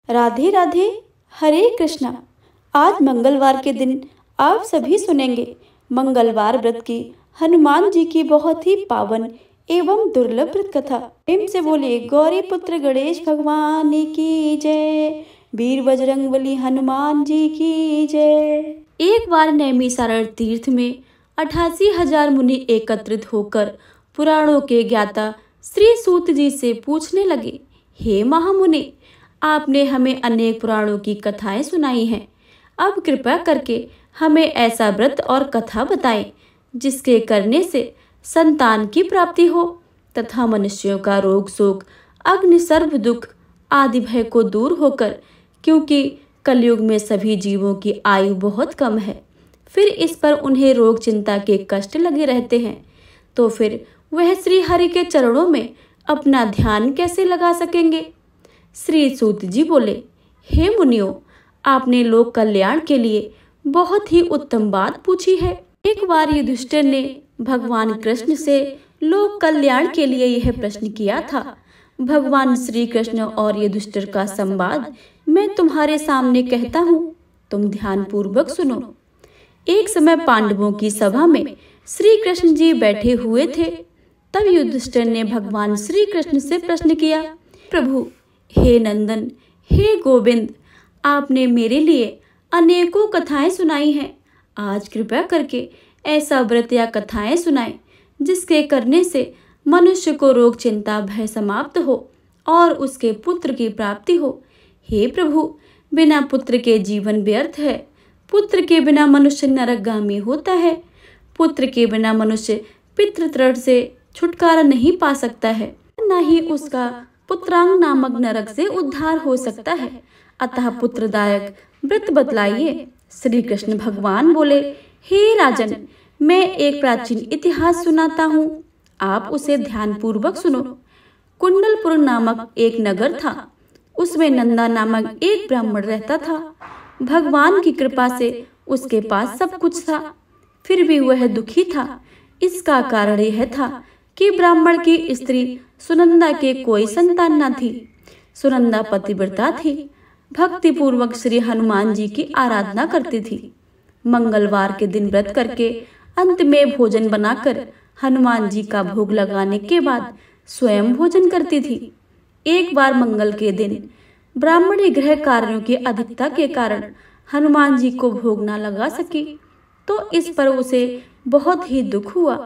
राधे राधे, हरे कृष्णा। आज मंगलवार के दिन आप सभी सुनेंगे मंगलवार व्रत की हनुमान जी की बहुत ही पावन एवं दुर्लभ व्रत कथा। प्रेम से बोले गौरी पुत्र गणेश भगवान की जय, वीर बजरंगबली हनुमान जी की जय। एक बार नैमिषारण्य तीर्थ में 88,000 मुनि एकत्रित होकर पुराणों के ज्ञाता श्री सूत जी से पूछने लगे, हे महामुनि, आपने हमें अनेक पुराणों की कथाएं सुनाई हैं। अब कृपा करके हमें ऐसा व्रत और कथा बताएं जिसके करने से संतान की प्राप्ति हो तथा मनुष्यों का रोग शोक अग्नि सर्व दुख आदि भय को दूर होकर, क्योंकि कलयुग में सभी जीवों की आयु बहुत कम है, फिर इस पर उन्हें रोग चिंता के कष्ट लगे रहते हैं, तो फिर वह श्री हरि के चरणों में अपना ध्यान कैसे लगा सकेंगे। श्री सूत जी बोले, हे मुनियों, आपने लोक कल्याण के लिए बहुत ही उत्तम बात पूछी है। एक बार युधिष्ठिर ने भगवान कृष्ण से लोक कल्याण के लिए यह प्रश्न किया था। भगवान श्री कृष्ण और युधिष्ठिर का संवाद मैं तुम्हारे सामने कहता हूँ, तुम ध्यान पूर्वक सुनो। एक समय पांडवों की सभा में श्री कृष्ण जी बैठे हुए थे। तब युधिष्ठिर ने भगवान श्री कृष्ण से प्रश्न किया, प्रभु, हे नंदन, हे गोविंद, आपने मेरे लिए अनेकों कथाएं सुनाई हैं। आज कृपया करके ऐसा व्रत या कथाएं सुनाएं जिसके करने से मनुष्य को रोग चिंता भय समाप्त हो और उसके पुत्र की प्राप्ति हो। हे प्रभु, बिना पुत्र के जीवन व्यर्थ है। पुत्र के बिना मनुष्य नरकगामी होता है। पुत्र के बिना मनुष्य पितृतृण से छुटकारा नहीं पा सकता है, न ही उसका पुत्रांग नामक नरक से उद्धार हो सकता है। अतः पुत्रदायक व्रत बतलाइए। श्री कृष्ण भगवान बोले, हे राजन, मैं एक प्राचीन इतिहास सुनाता हूँ, आप उसे ध्यान पूर्वक सुनो। कुंडलपुर नामक एक नगर था। उसमें नंदा नामक एक ब्राह्मण रहता था। भगवान की कृपा से उसके पास सब कुछ था, फिर भी वह दुखी था। इसका कारण यह था कि ब्राह्मण की स्त्री सुनंदा के कोई संतान न थी। सुनंदा पतिव्रता थी, भक्ति पूर्वक श्री हनुमान जी की आराधना करती थी। मंगलवार के दिन व्रत करके अंत में भोजन बनाकर हनुमान जी का भोग लगाने के बाद स्वयं भोजन करती थी। एक बार मंगल के दिन ब्राह्मणी गृह कार्यों की अधिकता के कारण हनुमान जी को भोग न लगा सकी, तो इस पर उसे बहुत ही दुख हुआ।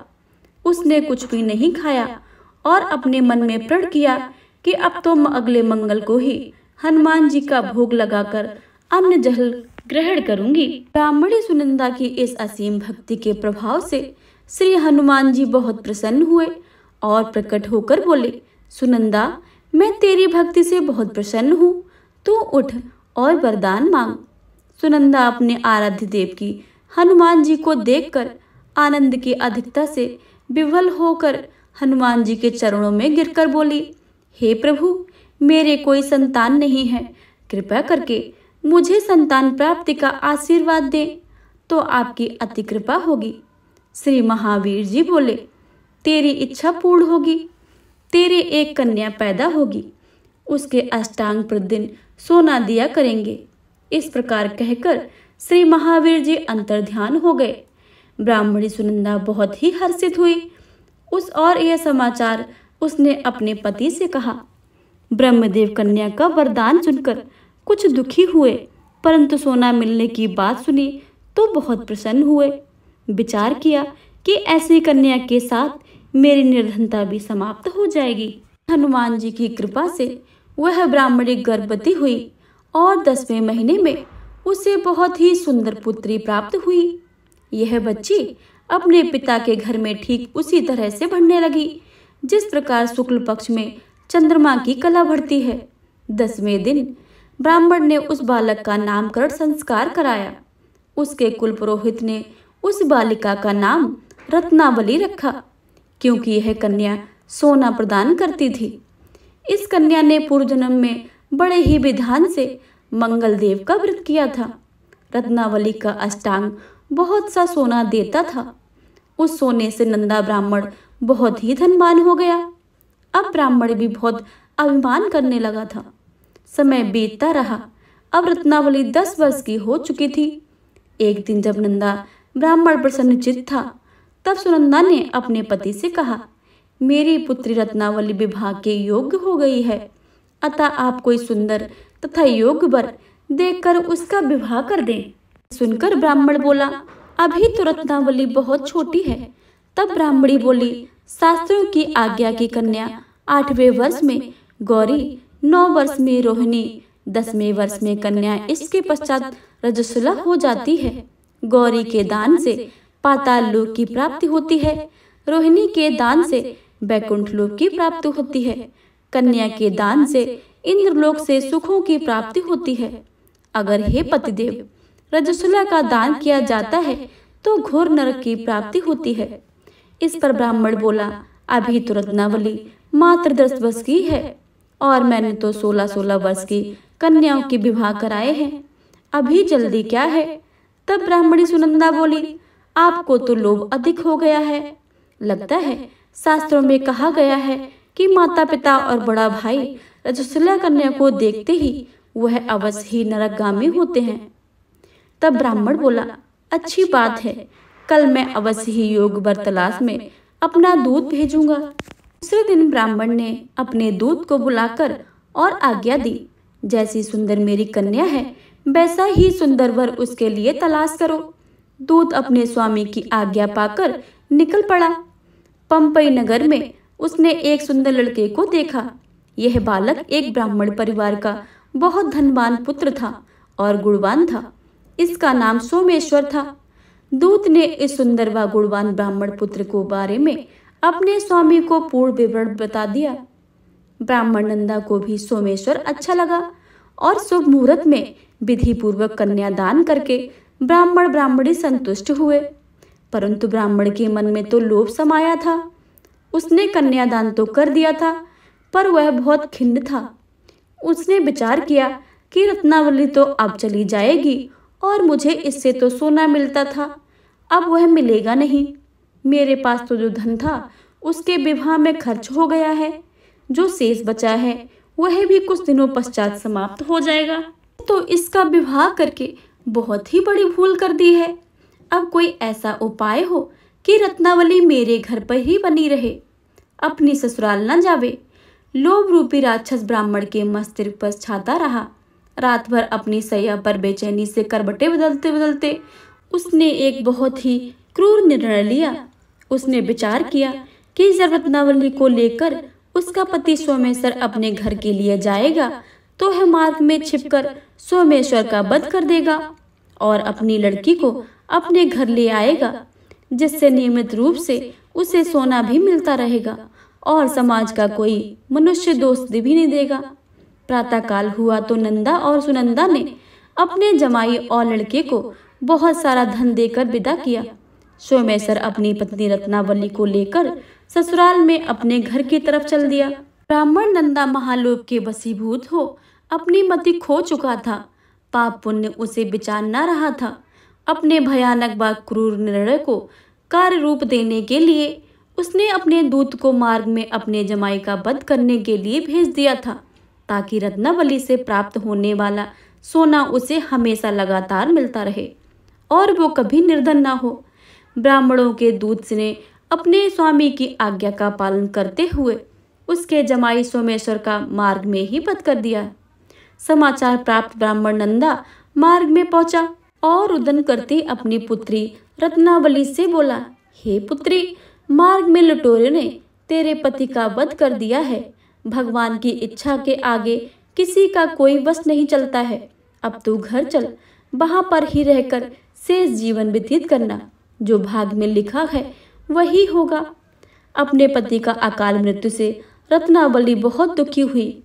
उसने कुछ भी नहीं खाया और अपने मन में प्रण किया कि अब तो अगले मंगल को ही हनुमान जी का भोग लगाकर अन्न जल ग्रहण करूंगी। ब्राह्मणी सुनंदा की इस असीम भक्ति के प्रभाव से श्री हनुमान जी बहुत प्रसन्न हुए और प्रकट होकर बोले, सुनंदा, मैं तेरी भक्ति से बहुत प्रसन्न हूँ, तू उठ और वरदान मांग। सुनंदा अपने आराध्य देव की हनुमान जी को देखकर आनंद की अधिकता से विह्वल होकर हनुमान जी के चरणों में गिरकर बोली, हे प्रभु, मेरे कोई संतान नहीं है, कृपया करके मुझे संतान प्राप्ति का आशीर्वाद दें, तो आपकी अति कृपा होगी। श्री महावीर जी बोले, तेरी इच्छा पूर्ण होगी, तेरे एक कन्या पैदा होगी, उसके अष्टांग प्रतिदिन सोना दिया करेंगे। इस प्रकार कहकर श्री महावीर जी अंतर्ध्यान हो गए। ब्राह्मणी सुनंदा बहुत ही हर्षित हुई। और यह समाचार उसने अपने पति से कहा। ब्रह्मदेव कन्या का वरदान सुनकर कुछ दुखी हुए, परंतु सोना मिलने की बात सुनी तो बहुत प्रसन्न हुए। विचार किया कि ऐसी कन्या के साथ मेरी निर्धनता भी समाप्त हो जाएगी। हनुमान जी की कृपा से वह ब्राह्मणी गर्भवती हुई और 10वें महीने में उसे बहुत ही सुंदर पुत्री प्राप्त हुई। यह बच्ची अपने पिता के घर में ठीक उसी तरह से बढ़ने लगी जिस प्रकार शुक्ल पक्ष में चंद्रमा की कला बढ़ती है। 10वें दिन ब्राह्मण ने उस बालक का नामकरण संस्कार कराया। उसके कुल पुरोहित ने उस बालिका का नाम रत्नावली रखा, क्योंकि यह कन्या सोना प्रदान करती थी। इस कन्या ने पूर्व जन्म में बड़े ही विधान से मंगल देव का व्रत किया था। रत्नावली का अष्टांग बहुत सा सोना देता था। उस सोने से नंदा ब्राह्मण बहुत ही धनवान हो गया। अब ब्राह्मण भी बहुत अभिमान करने लगा था। समय बीतता रहा। अब रत्नावली 10 वर्ष की हो चुकी थी। एक दिन जब नंदा ब्राह्मण प्रसन्नचित्त था, तब सुनंदा ने अपने पति से कहा, मेरी पुत्री रत्नावली विवाह के योग्य हो गई है, अतः आप कोई सुंदर तथा योग्य वर देखकर उसका विवाह कर दें। सुनकर ब्राह्मण बोला, अभी तो रत्नावली बहुत छोटी है। तब ब्राह्मणी बोली, शास्त्रों की आज्ञा की कन्या 8वें वर्ष में गौरी, 9 वर्ष में रोहिणी, 10वें वर्ष में कन्या, इसके पश्चात रजस्वला हो जाती है। गौरी के दान से पाताल लोक की प्राप्ति होती है, रोहिणी के दान से बैकुंठ लोक की प्राप्ति होती है, कन्या के दान से इंद्रलोक से सुखों की प्राप्ति होती है। अगर हे पतिदेव, रजस्वला का दान किया जाता है तो घोर नरक की प्राप्ति होती है। इस पर ब्राह्मण बोला, अभी तो रत्नावली मात्र 10 वर्ष की है और मैंने तो 16-16 वर्ष की कन्याओं के विवाह कराए हैं, अभी जल्दी क्या है। तब ब्राह्मणी सुनंदा बोली, आपको तो लोभ अधिक हो गया है। लगता है शास्त्रों में कहा गया है कि माता पिता और बड़ा भाई रजस्वला कन्या को देखते ही वह अवश्य ही नरकगामी होते हैं। तब ब्राह्मण बोला, अच्छी बात है, कल मैं अवश्य ही योग्य वर तलाश में अपना दूत भेजूंगा। दूसरे दिन ब्राह्मण ने अपने दूत को बुलाकर और आज्ञा दी, जैसी सुंदर मेरी कन्या है वैसा ही सुंदर वर उसके लिए तलाश करो। दूत अपने स्वामी की आज्ञा पाकर निकल पड़ा। पंपई नगर में उसने एक सुंदर लड़के को देखा। यह बालक एक ब्राह्मण परिवार का बहुत धनवान पुत्र था और गुणवान था। इसका नाम सोमेश्वर था। दूत ने इस सुंदर व गुणवान ब्राह्मण पुत्र को बारे में अपने स्वामी को पूर्ण विवरण बता दिया। ब्राह्मण नंदा को भी सोमेश्वर अच्छा लगा और शुभ मुहूर्त में विधि पूर्वक कन्यादान करके ब्राह्मण ब्राह्मणी संतुष्ट हुए। परंतु ब्राह्मण के मन में तो लोभ समाया था। उसने कन्यादान तो कर दिया था, पर वह बहुत खिन्न था। उसने विचार किया कि रत्नावली तो अब चली जाएगी और मुझे इससे तो सोना मिलता था, अब वह मिलेगा नहीं। मेरे पास तो जो धन था उसके विवाह में खर्च हो गया है, जो शेष बचा है वह भी कुछ दिनों पश्चात समाप्त हो जाएगा। तो इसका विवाह करके बहुत ही बड़ी भूल कर दी है। अब कोई ऐसा उपाय हो कि रत्नावली मेरे घर पर ही बनी रहे, अपनी ससुराल न जावे। लोभ रूपी राक्षस ब्राह्मण के मस्तिष्क पर छाता रहा। रात भर अपनी सैया पर बेचैनी से करवटें बदलते बदलते उसने एक बहुत ही क्रूर निर्णय लिया। उसने विचार किया कि जब रत्नावली को लेकर उसका पति सोमेश्वर अपने घर के लिए जाएगा तो वह मार्ग में छिपकर सोमेश्वर का वध कर देगा और अपनी लड़की को अपने घर ले आएगा, जिससे नियमित रूप से उसे सोना भी मिलता रहेगा और समाज का कोई मनुष्य दोष भी नहीं देगा। प्रातःकाल हुआ तो नंदा और सुनंदा ने अपने जमाई और लड़के को बहुत सारा धन देकर विदा किया। सोमेश्वर अपनी पत्नी रत्नावली को लेकर ससुराल में अपने घर की तरफ चल दिया। ब्राह्मण नंदा महालोभ के वशीभूत हो अपनी मति खो चुका था। पाप पुण्य उसे विचार न रहा था। अपने भयानक व क्रूर निर्णय को कार्य रूप देने के लिए उसने अपने दूत को मार्ग में अपने जमाई का वध करने के लिए भेज दिया था, ताकि रत्नावली से प्राप्त होने वाला सोना उसे हमेशा लगातार मिलता रहे और वो कभी निर्धन न हो। ब्राह्मणों के दूत ने अपने स्वामी की आज्ञा का पालन करते हुए उसके जमाई सोमेश्वर का मार्ग में ही वध कर दिया। समाचार प्राप्त ब्राह्मण नंदा मार्ग में पहुंचा और रुदन करती अपनी पुत्री रत्नावली से बोला, हे पुत्री, मार्ग में लुटेरों ने तेरे पति का वध कर दिया है। भगवान की इच्छा के आगे किसी का कोई वश नहीं चलता है। अब तू घर चल, वहां पर ही रहकर शेष जीवन व्यतीत करना। जो भाग में लिखा है वही होगा। अपने पति का अकाल मृत्यु से रत्नावली बहुत दुखी हुई।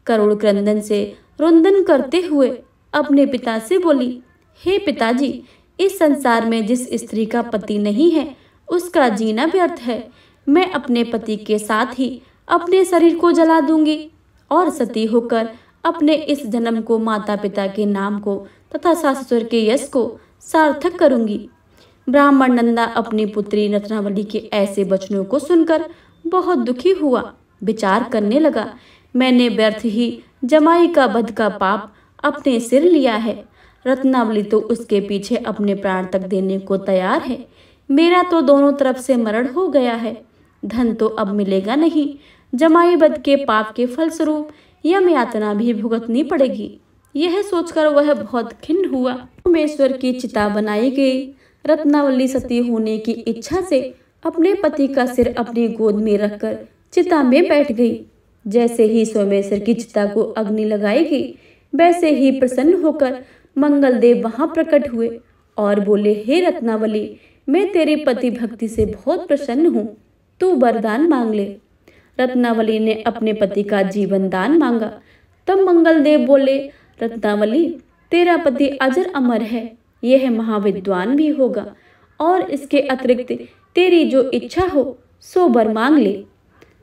करुण क्रंदन से रुंदन करते हुए अपने पिता से बोली, हे पिताजी, इस संसार में जिस स्त्री का पति नहीं है उसका जीना व्यर्थ है। मैं अपने पति के साथ ही अपने शरीर को जला दूंगी और सती होकर अपने इस जन्म को माता पिता के नाम को तथा सास ससुर के यश को सार्थक करूंगी। ब्राह्मण नंदा अपनी पुत्री रत्नावली के ऐसे वचनों को सुनकर बहुत दुखी हुआ। विचार करने लगा, मैंने व्यर्थ ही जमाई का वध का पाप अपने सिर लिया है। रत्नावली तो उसके पीछे अपने प्राण तक देने को तैयार है। मेरा तो दोनों तरफ से मरण हो गया है। धन तो अब मिलेगा नहीं। जमाई वध के पाप के फलस्वरूप यम यातना भी भुगतनी पड़ेगी। यह सोचकर वह बहुत खिन्न हुआ। सोमेश्वर की चिता बनाई गई। रत्नावली सती होने की इच्छा से अपने पति का सिर अपनी गोद में रखकर चिता में बैठ गई। जैसे ही सोमेश्वर की चिता को अग्नि लगाई गई, वैसे ही प्रसन्न होकर मंगलदेव वहां प्रकट हुए और बोले, हे रत्नावली, मैं तेरी पति भक्ति से बहुत प्रसन्न हूँ, तू वरदान मांग ले। रत्नावली ने अपने पति का जीवन दान मांगा। तब मंगलदेव बोले, रत्नावली, तेरा पति अजर अमर है, यह महाविद्वान भी होगा और इसके अतिरिक्त तेरी जो इच्छा हो सो वर मांग ले।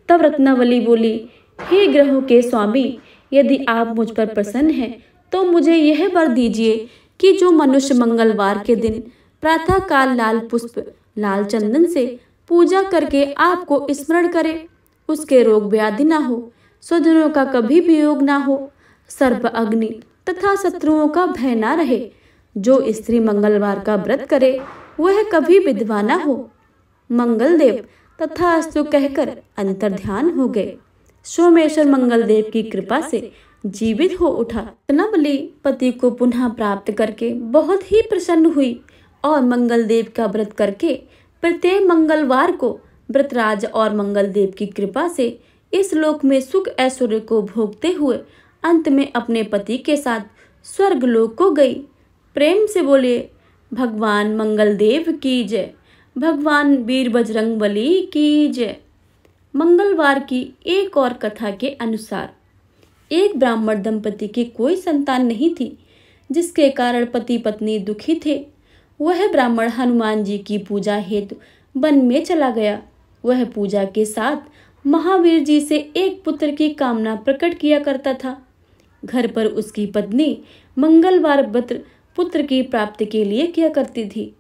तब रत्नावली बोली, हे ग्रहों के स्वामी, यदि आप मुझ पर प्रसन्न हैं तो मुझे यह वर दीजिए कि जो मनुष्य मंगलवार के दिन प्रातः काल लाल पुष्प लाल चंदन से पूजा करके आपको स्मरण करे, उसके रोग व्याधि ना हो, स्वजनों का कभी वियोग ना हो, सर्प अग्नि तथा शत्रुओं का भय ना रहे। जो स्त्री मंगलवार का व्रत करे वह कभी विधवा ना हो। मंगलदेव तथास्तु कहकर अंतर्ध्यान हो गए। सोमेश्वर मंगलदेव की कृपा से जीवित हो उठा। रत्नावली पति को पुनः प्राप्त करके बहुत ही प्रसन्न हुई और मंगलदेव का व्रत करके प्रत्येक मंगलवार को व्रतराज और मंगलदेव की कृपा से इस लोक में सुख ऐश्वर्य को भोगते हुए अंत में अपने पति के साथ स्वर्ग लोक को गई। प्रेम से बोले, भगवान मंगलदेव की जय, भगवान वीर बजरंगबली की जय। मंगलवार की एक और कथा के अनुसार एक ब्राह्मण दंपति की कोई संतान नहीं थी, जिसके कारण पति पत्नी दुखी थे। वह ब्राह्मण हनुमान जी की पूजा हेतु वन में चला गया। वह पूजा के साथ महावीर जी से एक पुत्र की कामना प्रकट किया करता था। घर पर उसकी पत्नी मंगलवार व्रत पुत्र की प्राप्ति के लिए किया करती थी।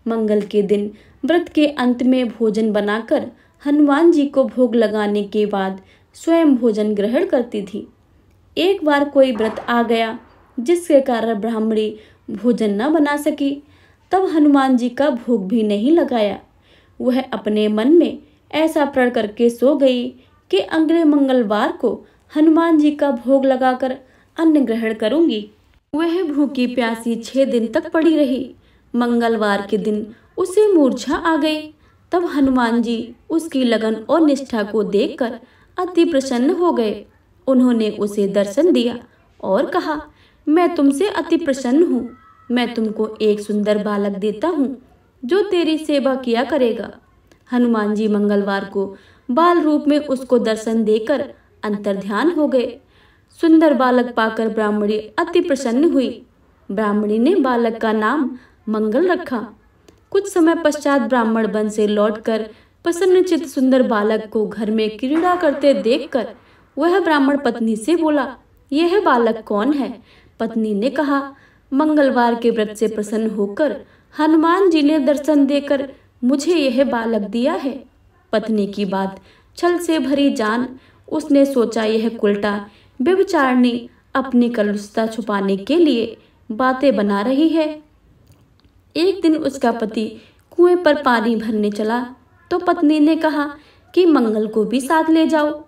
मंगल के दिन व्रत के अंत में भोजन बनाकर हनुमान जी को भोग लगाने के बाद स्वयं भोजन ग्रहण करती थी। एक बार कोई व्रत आ गया जिसके कारण ब्राह्मणी भोजन न बना सकी। तब हनुमान जी का भोग भी नहीं लगाया। वह अपने मन में ऐसा प्रण करके सो गई कि अगले मंगलवार को हनुमान जी का भोग लगाकर अन्न ग्रहण करूंगी। वह भूखी प्यासी 6 दिन तक पड़ी रही। मंगलवार के दिन उसे मूर्छा आ गई। तब हनुमान जी उसकी लगन और निष्ठा को देखकर अति प्रसन्न हो गए। उन्होंने उसे दर्शन दिया और कहा, मैं तुमसे अति प्रसन्न हूँ। मैं तुमको एक सुंदर बालक देता हूँ जो तेरी सेवा किया करेगा। हनुमान जी मंगलवार को बाल रूप में उसको दर्शन देकर अंतर्ध्यान हो गए। सुंदर बालक पाकर ब्राह्मणी अति प्रसन्न हुई। ब्राह्मणी ने बालक का नाम मंगल रखा। कुछ समय पश्चात ब्राह्मण वन से लौटकर प्रसन्नचित्त सुंदर बालक को घर में क्रीड़ा करते देखकर वह ब्राह्मण पत्नी से बोला, यह बालक कौन है? पत्नी ने कहा, मंगलवार के व्रत से प्रसन्न होकर हनुमान जी ने दर्शन देकर मुझे यह बालक दिया है। पत्नी की बात छल से भरी जान उसने सोचा, यह कुलटा व्यभिचारिणी अपनी कलुषता छुपाने के लिए बातें बना रही है। एक दिन उसका पति कुएं पर पानी भरने चला तो पत्नी ने कहा कि मंगल को भी साथ ले जाओ।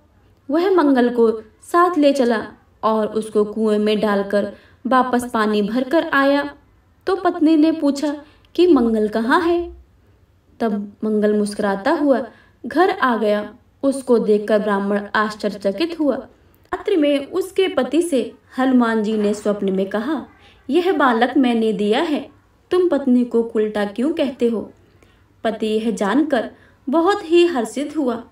वह मंगल को साथ ले चला और उसको कुएं में डालकर वापस पानी भरकर आया। तो पत्नी ने पूछा कि मंगल कहाँ है? तब मंगल मुस्कुराता हुआ घर आ गया। उसको देखकर ब्राह्मण आश्चर्यचकित हुआ। रात्रि में उसके पति से हनुमान जी ने स्वप्न में कहा, यह बालक मैंने दिया है, तुम पत्नी को उल्टा क्यों कहते हो? पति यह जानकर बहुत ही हर्षित हुआ।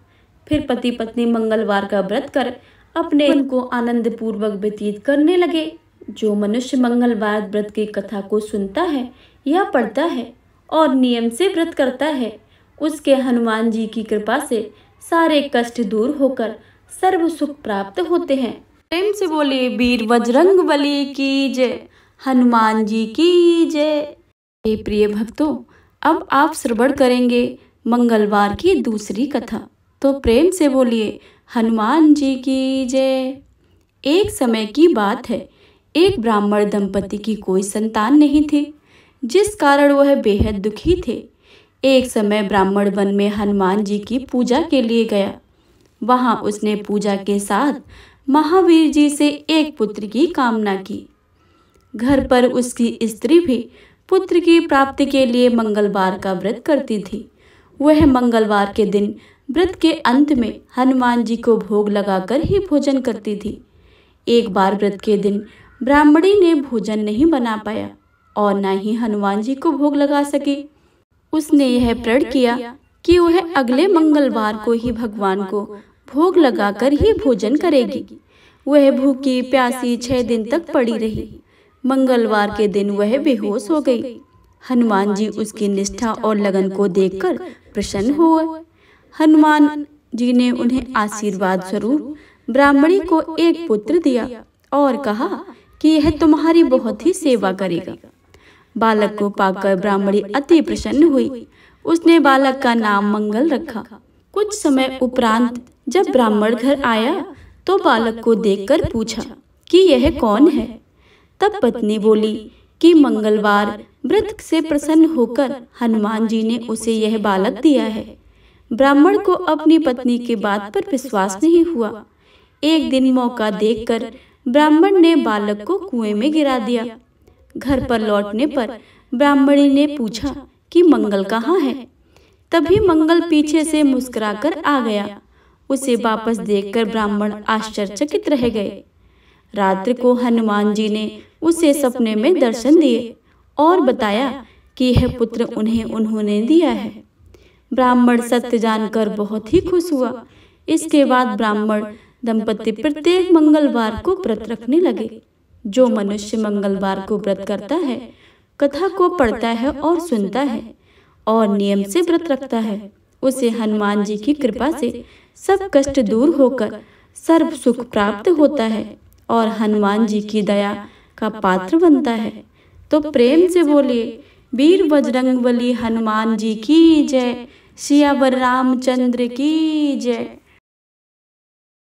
फिर पति पत्नी मंगलवार का व्रत कर अपने दिन को आनंद पूर्वक व्यतीत करने लगे। जो मनुष्य मंगलवार व्रत की कथा को सुनता है या पढ़ता है और नियम से व्रत करता है, उसके हनुमान जी की कृपा से सारे कष्ट दूर होकर सर्व सुख प्राप्त होते हैं। प्रेम से बोले, वीर बजरंगबली की जय, हनुमान जी की जय। प्रिय भक्तों, अब आप श्रवण करेंगे मंगलवार की दूसरी कथा। तो प्रेम से बोलिए, हनुमान जी की जय। एक समय की बात है, एक ब्राह्मण दंपति की कोई संतान नहीं थी, जिस कारण वह बेहद दुखी थे। एक समय ब्राह्मण वन में हनुमान जी की पूजा के लिए गया। वहां उसने पूजा के साथ महावीर जी से एक पुत्र की कामना की। घर पर उसकी स्त्री भी पुत्र की प्राप्ति के लिए मंगलवार का व्रत करती थी। वह मंगलवार के दिन व्रत के अंत में हनुमान जी को भोग लगाकर ही भोजन करती थी। एक बार व्रत के दिन ब्राह्मणी ने भोजन नहीं बना पाया और न ही हनुमान जी को भोग लगा सकी। उसने यह प्रण किया कि वह अगले मंगलवार को ही भगवान को भोग लगाकर ही भोजन करेगी। वह भूखी प्यासी 6 दिन तक पड़ी रही। मंगलवार के दिन वह बेहोश हो गई। हनुमान जी उसकी निष्ठा और लगन को देखकर प्रसन्न हुए। हनुमान जी ने उन्हें आशीर्वाद स्वरूप ब्राह्मणी को एक पुत्र दिया और कहा कि यह तुम्हारी बहुत ही सेवा करेगा। बालक को पाकर ब्राह्मणी अति प्रसन्न हुई। उसने बालक का नाम मंगल रखा। कुछ समय उपरांत जब ब्राह्मण घर आया तो बालक को देखकर पूछा कि यह कौन है। तब पत्नी बोली कि मंगलवार व्रत से प्रसन्न होकर हनुमान जी ने उसे यह बालक दिया है। ब्राह्मण को अपनी पत्नी की बात पर विश्वास नहीं हुआ। एक दिन मौका देखकर ब्राह्मण ने बालक को कुएं में गिरा दिया। घर पर लौटने पर ब्राह्मणी ने पूछा कि मंगल कहाँ है। तभी मंगल पीछे से मुस्कुराकर आ गया। उसे वापस देखकर ब्राह्मण आश्चर्यचकित रह गए। रात्रि को हनुमान जी ने उसे सपने में दर्शन दिए और बताया कि यह पुत्र उन्होंने दिया है। ब्राह्मण सत्य जानकर बहुत ही खुश हुआ। इसके बाद ब्राह्मण दंपति प्रत्येक मंगलवार को व्रत रखने लगे। जो मनुष्य मंगलवार को व्रत करता है, कथा को पढ़ता है और सुनता है और नियम से व्रत रखता है, उसे हनुमान जी की कृपा से सब कष्ट दूर होकर सर्व सुख प्राप्त होता है और हनुमान जी की दया का पात्र बनता है। तो प्रेम से बोलिए, वीर बजरंगबली हनुमान जी की जय। सियावर रामचंद्र की जय।